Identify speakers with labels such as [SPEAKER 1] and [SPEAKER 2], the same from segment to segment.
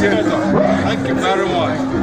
[SPEAKER 1] Thank you very much.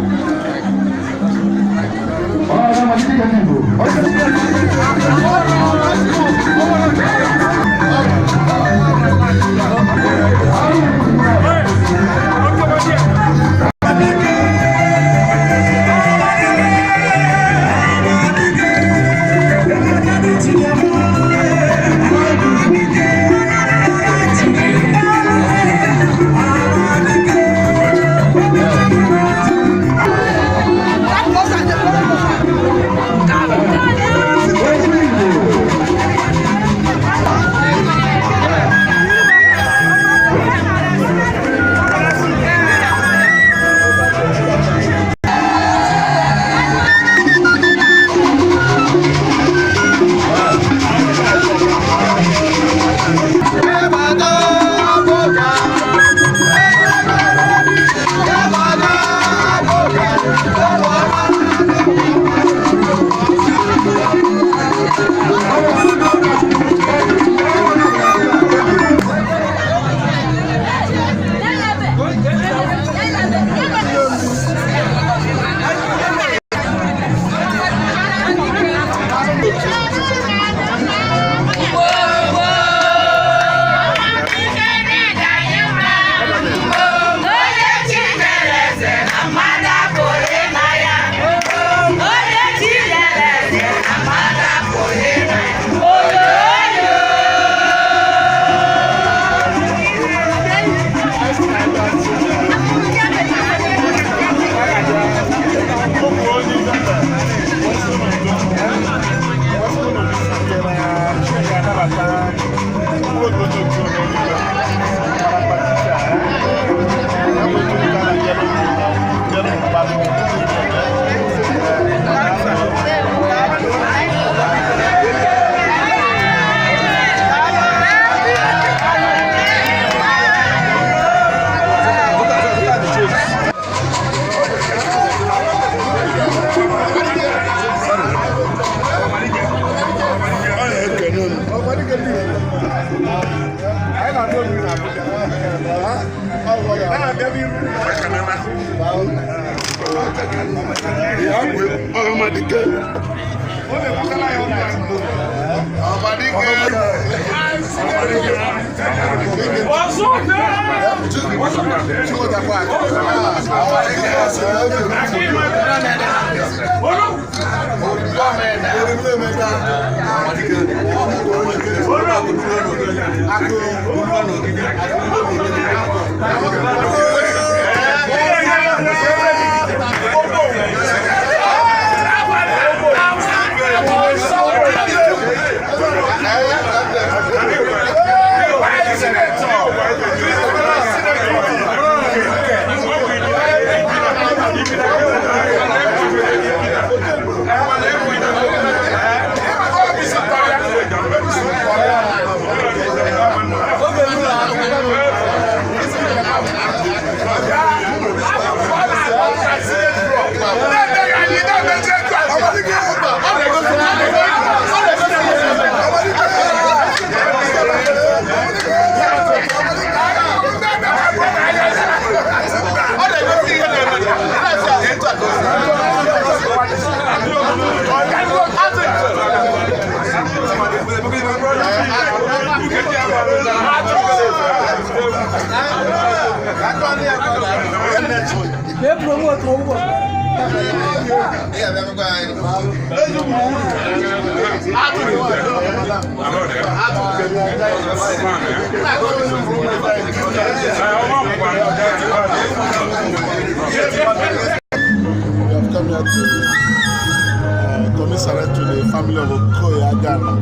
[SPEAKER 1] Commissariat to the family of Okoye Agana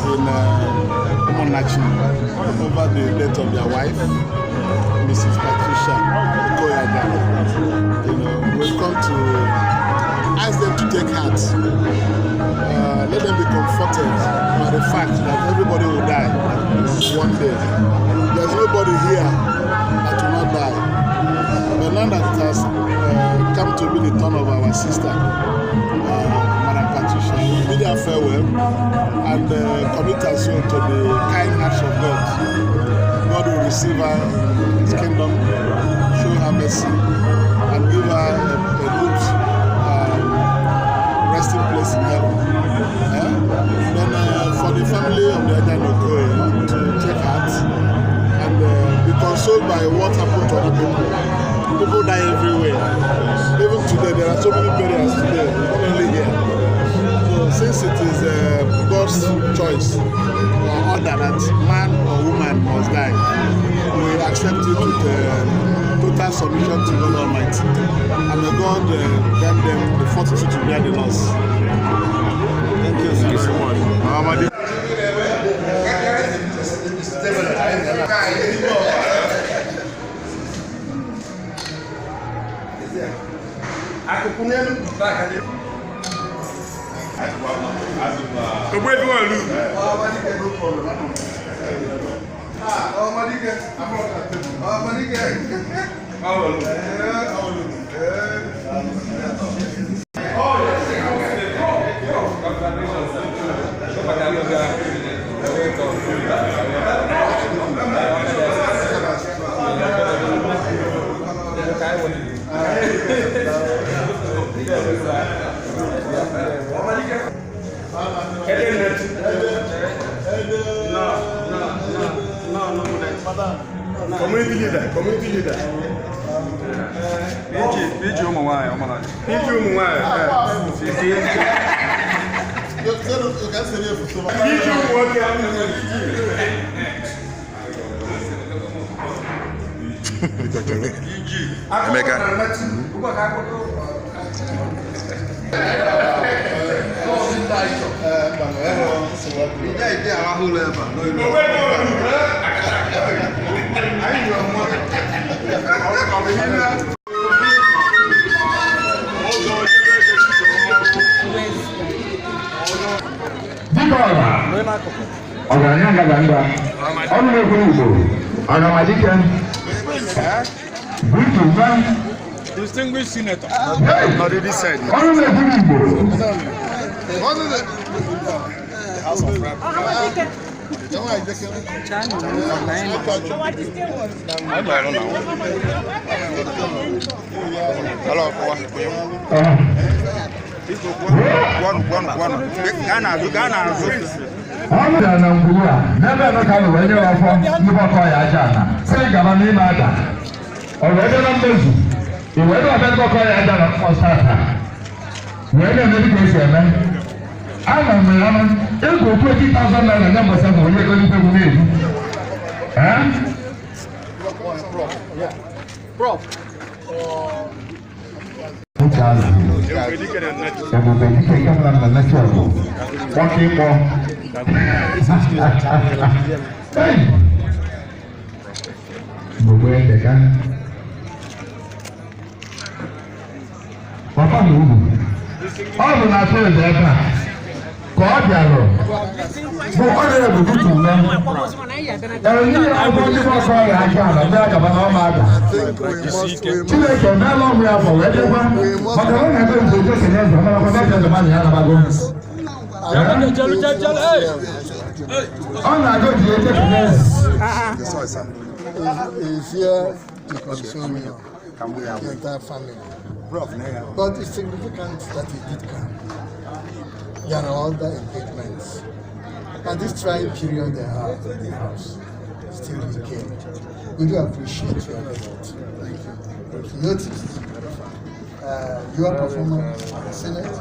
[SPEAKER 1] in Umonachi over the death of their wife, Mrs. Patricia Okoye Agana. We've come to ask them to take heart. Let them be comforted by the fact that everybody will die one day. There's nobody here that will not die. But now that it has come to be the turn of our sister, Madam Patricia, we bid her farewell and commit her soul to the kind hearts of God. God will receive her in His kingdom, show her mercy, and give her a good resting place in heaven. Then for the family of the Agana Okoye to take heart and be consoled by what happened to other people. People die everywhere. Even today, there are so many burials today, not only here. So since it is God's choice or order that man or woman must die, we accept it with total submission to God Almighty. And may God grant them the fortitude to bear the loss. Thank you so much.
[SPEAKER 2] Community leader. PG Umawai. Distinguished Senator. How did he say? What is it? House of Rap. Hello.
[SPEAKER 1] But it's significant that he did come.
[SPEAKER 3] there are other engagements. And this trying period they have in the house still became. We do appreciate your effort. We've noticed your performance in the Senate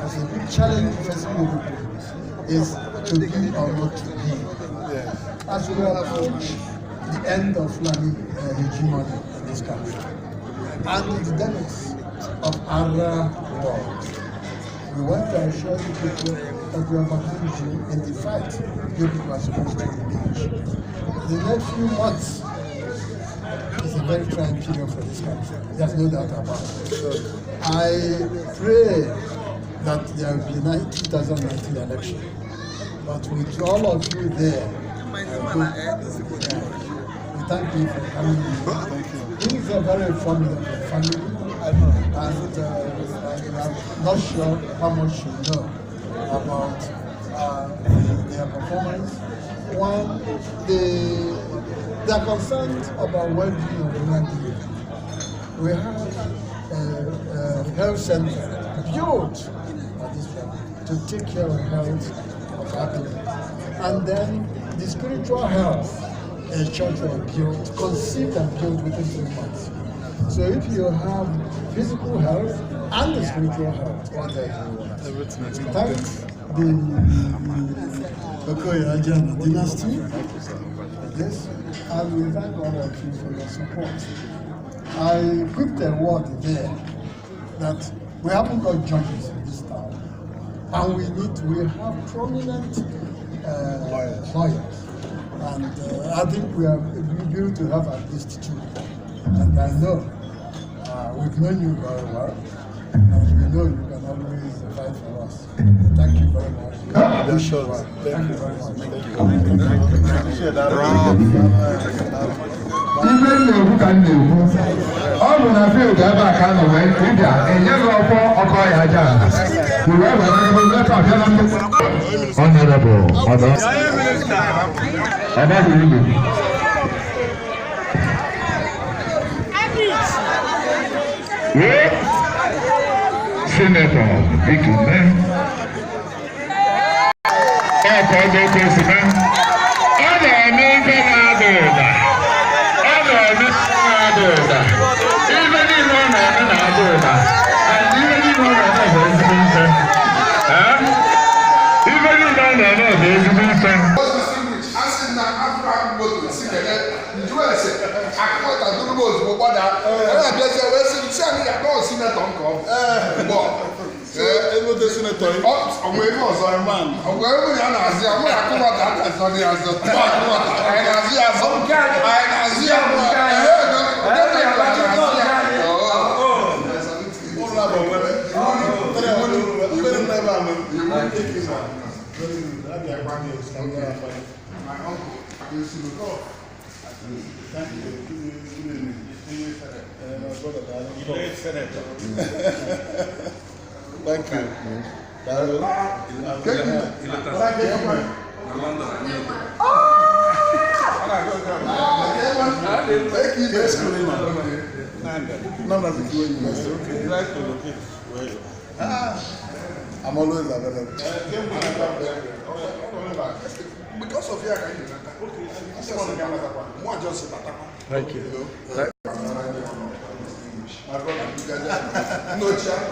[SPEAKER 3] as a big challenge facing the people is to be or not to be. As we approach the end of Fulani hegemony in this country and the dynamics of Arab world, we want to assure the people that we are behind you in the fight you people are supposed to engage. The next few months is a very trying period for this country. There's no doubt about it. I pray that there will be a 2019 election. But with all of you there, we thank you for coming. This is a very formidable family. And I'm not sure how much you know about their performance. One, they are concerned about well-being of human beings. We have a health center built at this time to take care of health of our people. And then the spiritual health, a church was built, conceived and built within 3 months. So if you have physical health and the spiritual health, what else do you want? Thank the Okoya dynasty. Yes, and we thank all of you for your support. I equipped a word there that we haven't got judges in this town, and we have prominent lawyers, and I think we are able to have at least 2. And I know we've known you very well, and we know you can always fight for us. Thank you very much. Thank you very much.
[SPEAKER 4] Even though you can do, all when I feel that I can't wait, and you go for a boy, I just. Whoever I will let out, Honorable, Senator Vicky Man.
[SPEAKER 1] Thank you. I'm always available. Because of you, thank you. No chance.